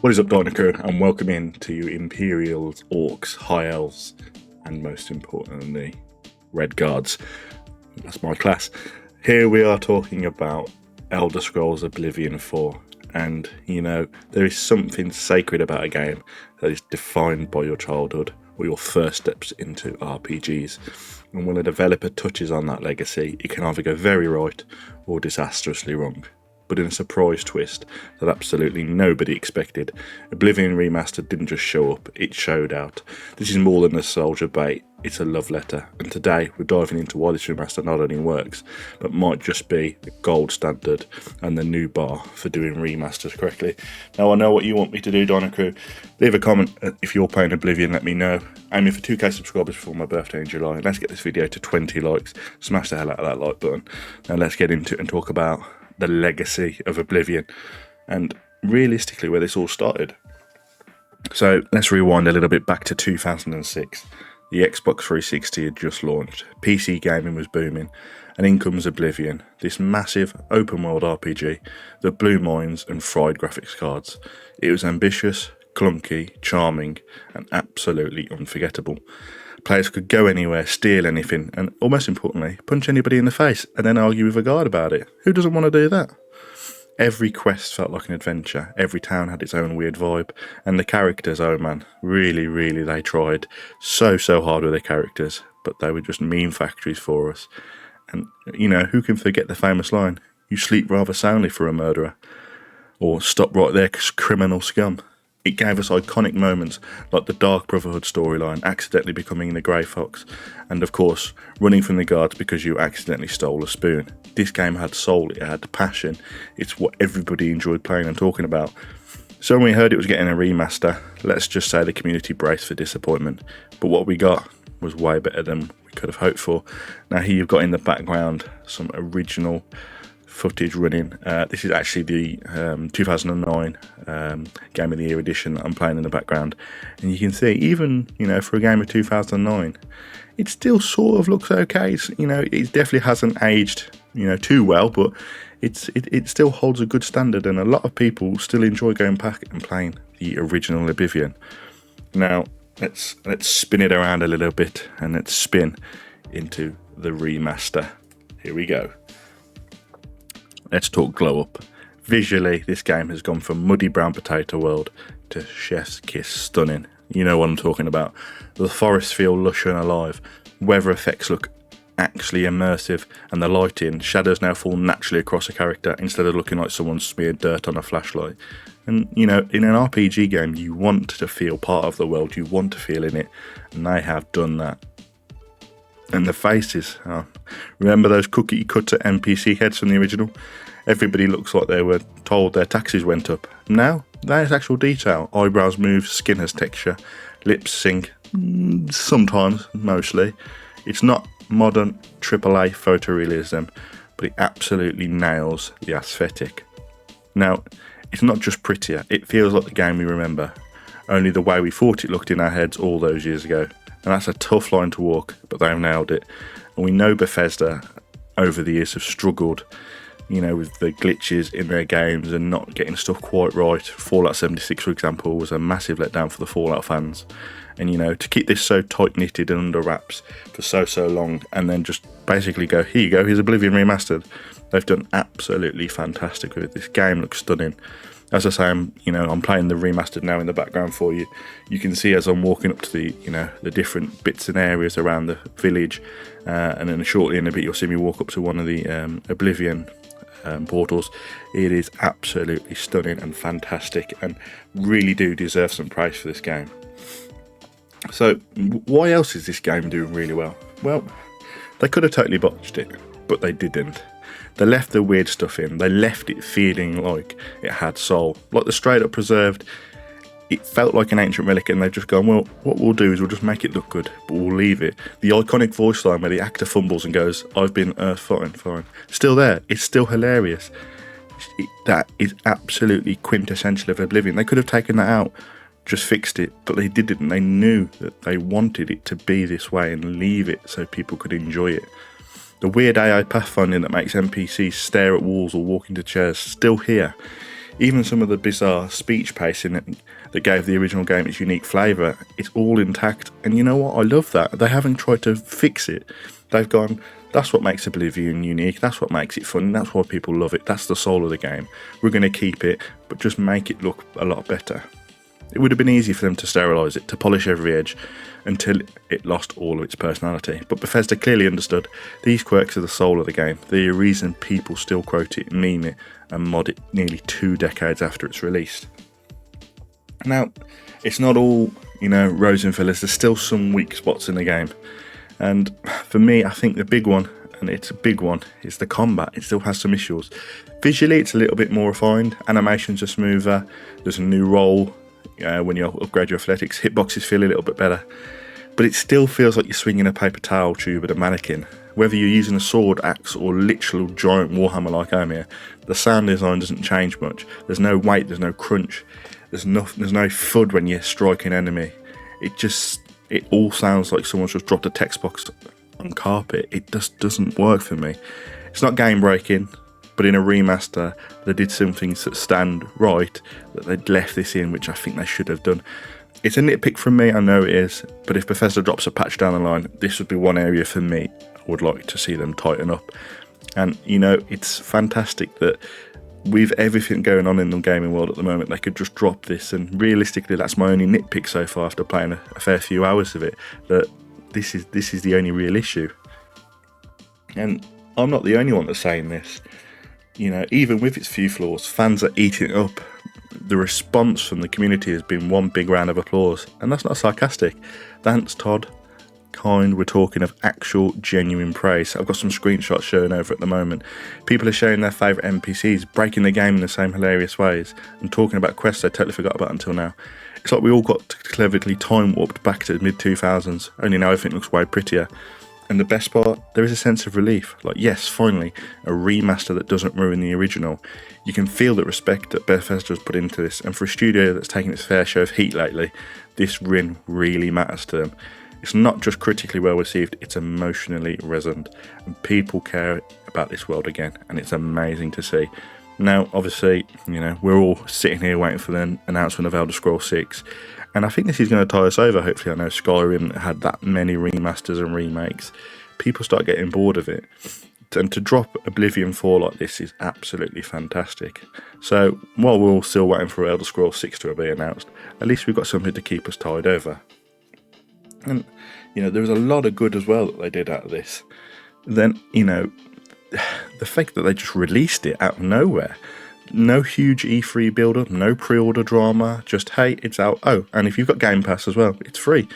What is up, Dino Crew, and welcome in to you Imperials, Orcs, High Elves, and most importantly, Red Guards. That's my class. Here we are talking about Elder Scrolls Oblivion 4, and there is something sacred about a game that is defined by your childhood or your first steps into RPGs. And when a developer touches on that legacy, it can either go very right or disastrously wrong. But in a surprise twist that absolutely nobody expected, Oblivion Remastered didn't just show up, it showed out. This is more than a soldier bait, it's a love letter, and today we're diving into why this remaster not only works, but might just be the gold standard and the new bar for doing remasters correctly. Now I know what you want me to do, Dino Crew. Leave a comment if you're playing Oblivion, let me know. Aiming for 2k subscribers before my birthday in July. Let's get this video to 20 likes, smash the hell out of that like button. Now let's get into it and talk about the legacy of Oblivion and realistically where this all started. So let's rewind a little bit back to 2006. The Xbox 360 had just launched, PC gaming was booming, and in comes Oblivion, this massive open world RPG that blew minds and fried graphics cards. It was ambitious, clunky, charming, and absolutely unforgettable. Players could go anywhere, steal anything, and almost importantly, punch anybody in the face and then argue with a guard about it. Who doesn't want to do that? Every quest felt like an adventure, every town had its own weird vibe, and the characters, oh man, really they tried so hard with their characters, but they were just meme factories for us. And who can forget the famous line, "You sleep rather soundly for a murderer," or "Stop right there, criminal scum." It gave us iconic moments like the Dark Brotherhood storyline, accidentally becoming the Grey Fox, and of course, running from the guards because you accidentally stole a spoon. This game had soul, it had passion, it's what everybody enjoyed playing and talking about. So when we heard it was getting a remaster, let's just say the community braced for disappointment. But what we got was way better than we could have hoped for. Now here you've got in the background some original footage running. This is actually the 2009 Game of the Year edition that I'm playing in the background, and you can see even for a game of 2009 it still sort of looks okay. It definitely hasn't aged too well, but it still holds a good standard, and a lot of people still enjoy going back and playing the original Oblivion. Now let's spin it around a little bit and let's spin into the remaster. Here we go. Let's talk glow up. Visually, this game has gone from muddy brown potato world to chef's kiss stunning. You know what I'm talking about. The forests feel lush and alive. Weather effects look actually immersive, and the lighting, shadows now fall naturally across a character instead of looking like someone smeared dirt on a flashlight. And in an RPG game, you want to feel part of the world, you want to feel in it, and they have done that. And the faces, remember those cookie cutter NPC heads from the original? Everybody looks like they were told their taxes went up. Now, there's actual detail. Eyebrows move, skin has texture, lips sync, sometimes, mostly. It's not modern AAA photorealism, but it absolutely nails the aesthetic. Now, it's not just prettier, it feels like the game we remember, only the way we thought it looked in our heads all those years ago. And that's a tough line to walk, but they've nailed it. And we know Bethesda over the years have struggled, with the glitches in their games and not getting stuff quite right. Fallout 76, for example, was a massive letdown for the Fallout fans. And to keep this so tight knitted and under wraps for so long, and then just basically go, here you go, here's Oblivion Remastered. They've done absolutely fantastic with it. This game looks stunning. As I say, I'm playing the remastered now in the background for you. You can see as I'm walking up to the different bits and areas around the village, and then shortly in a bit you'll see me walk up to one of the Oblivion portals. It is absolutely stunning and fantastic, and really do deserve some praise for this game. So why else is this game doing really well? Well, they could have totally botched it, but they didn't. They left the weird stuff in. They left it feeling like it had soul. Like the straight up preserved, it felt like an ancient relic, and they've just gone, well, what we'll do is we'll just make it look good, but we'll leave it. The iconic voice line where the actor fumbles and goes, "I've been fine." Still there. It's still hilarious. That is absolutely quintessential of Oblivion. They could have taken that out, just fixed it, but they didn't. They knew that they wanted it to be this way and leave it so people could enjoy it. The weird AI pathfinding that makes NPCs stare at walls or walk into chairs, still here. Even some of the bizarre speech pacing that gave the original game its unique flavour, it's all intact. And you know what? I love that. They haven't tried to fix it. They've gone, that's what makes Oblivion unique, that's what makes it fun, that's why people love it, that's the soul of the game. We're going to keep it, but just make it look a lot better. It would have been easy for them to sterilise it, to polish every edge, until it lost all of its personality. But Bethesda clearly understood these quirks are the soul of the game. They're the reason people still quote it, meme it, and mod it nearly 2 decades after it's released. Now, it's not all, rose and fillers. There's still some weak spots in the game. And for me, I think the big one, and it's a big one, is the combat. It still has some issues. Visually, it's a little bit more refined. Animations are smoother. There's a new role. When you upgrade your athletics, hitboxes feel a little bit better, but it still feels like you're swinging a paper towel tube at a mannequin. Whether you're using a sword, axe, or literal giant warhammer like I'm here, the sound design doesn't change much. There's no weight, there's no crunch, there's no thud when you strike an enemy. It all sounds like someone's just dropped a text box on carpet. It just doesn't work for me. It's not game breaking, but in a remaster, they did some things that stand right, that they'd left this in, which I think they should have done. It's a nitpick from me, I know it is, but if Bethesda drops a patch down the line, this would be one area for me I would like to see them tighten up. And, it's fantastic that with everything going on in the gaming world at the moment, they could just drop this, and realistically, that's my only nitpick so far after playing a fair few hours of it, that this is the only real issue. And I'm not the only one that's saying this. Even with its few flaws, fans are eating it up. The response from the community has been one big round of applause, and that's not sarcastic. Thanks, Todd. Kind, we're talking of actual, genuine praise. I've got some screenshots showing over at the moment. People are sharing their favourite NPCs, breaking the game in the same hilarious ways, and talking about quests they totally forgot about until now. It's like we all got cleverly time warped back to the mid-2000s, only now everything looks way prettier. And the best part, there is a sense of relief. Like, yes, finally, a remaster that doesn't ruin the original. You can feel the respect that Bethesda has put into this, and for a studio that's taken its fair share of heat lately, this win really matters to them. It's not just critically well received, it's emotionally resonant, and people care about this world again, and it's amazing to see. Now, obviously, we're all sitting here waiting for the announcement of Elder Scrolls 6, and I think this is going to tie us over. Hopefully, I know Skyrim had that many remasters and remakes. People start getting bored of it. And to drop Oblivion 4 like this is absolutely fantastic. So, while we're all still waiting for Elder Scrolls 6 to be announced, at least we've got something to keep us tied over. And, there was a lot of good as well that they did out of this. Then, the fact that they just released it out of nowhere. No huge E3 build-up, no pre-order drama, just, hey, it's out. Oh, and if you've got Game Pass as well, it's free.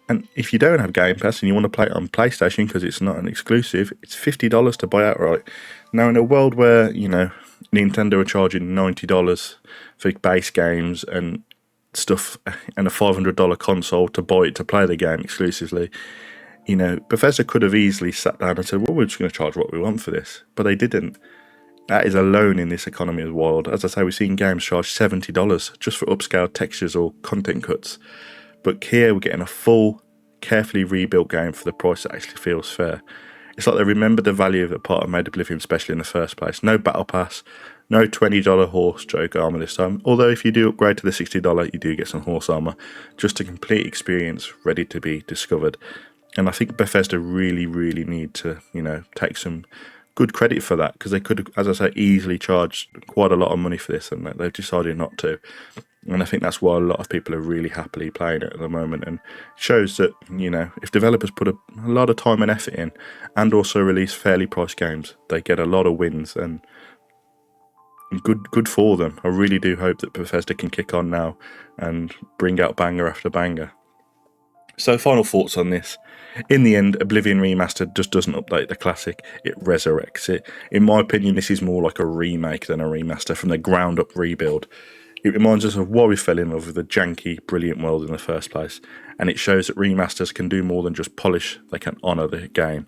And if you don't have Game Pass and you want to play it on PlayStation because it's not an exclusive, it's $50 to buy outright. Now, in a world where, Nintendo are charging $90 for base games and stuff, and a $500 console to buy it to play the game exclusively, Bethesda could have easily sat down and said, well, we're just going to charge what we want for this. But they didn't. That is alone in this economy is wild. As I say, we've seen games charge $70 just for upscaled textures or content cuts. But here we're getting a full, carefully rebuilt game for the price that actually feels fair. It's like they remembered the value of the part of made Oblivion special in the first place. No battle pass, no $20 horse joke armor this time. Although if you do upgrade to the $60, you do get some horse armor. Just a complete experience ready to be discovered. And I think Bethesda really, really need to, take some good credit for that, because they could, as I say, easily charged quite a lot of money for this, and they've decided not to. And I think that's why a lot of people are really happily playing it at the moment, and shows that, if developers put a lot of time and effort in, and also release fairly priced games, they get a lot of wins, and good for them. I really do hope that Bethesda can kick on now and bring out banger after banger. So, final thoughts on this. In the end, Oblivion Remastered just doesn't update the classic, it resurrects it. In my opinion, this is more like a remake than a remaster, from the ground up rebuild. It reminds us of why we fell in love with the janky, brilliant world in the first place, and it shows that remasters can do more than just polish, they can honour the game.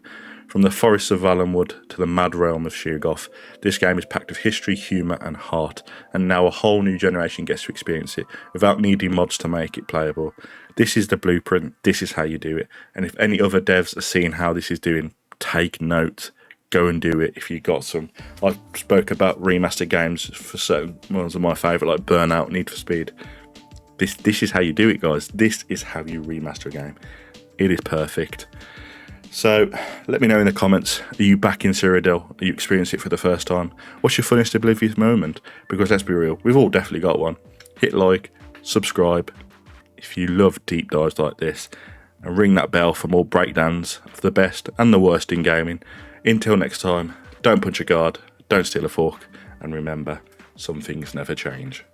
From the forests of Valenwood to the mad realm of Sheergoth, this game is packed with history, humour and heart, and now a whole new generation gets to experience it without needing mods to make it playable. This is the blueprint, this is how you do it, and if any other devs are seeing how this is doing, take note. go and do it if you got some. I spoke about remaster games for certain ones of my favourite, like Burnout, Need for Speed. This is how you do it, guys. This is how you remaster a game. It is perfect. So let me know in the comments, are you back in Cyrodiil? Are you experiencing it for the first time? What's your funniest Oblivious moment? Because let's be real, we've all definitely got one. Hit like, subscribe if you love deep dives like this, and ring that bell for more breakdowns of the best and the worst in gaming. Until next time, don't punch a guard, don't steal a fork, and remember, some things never change.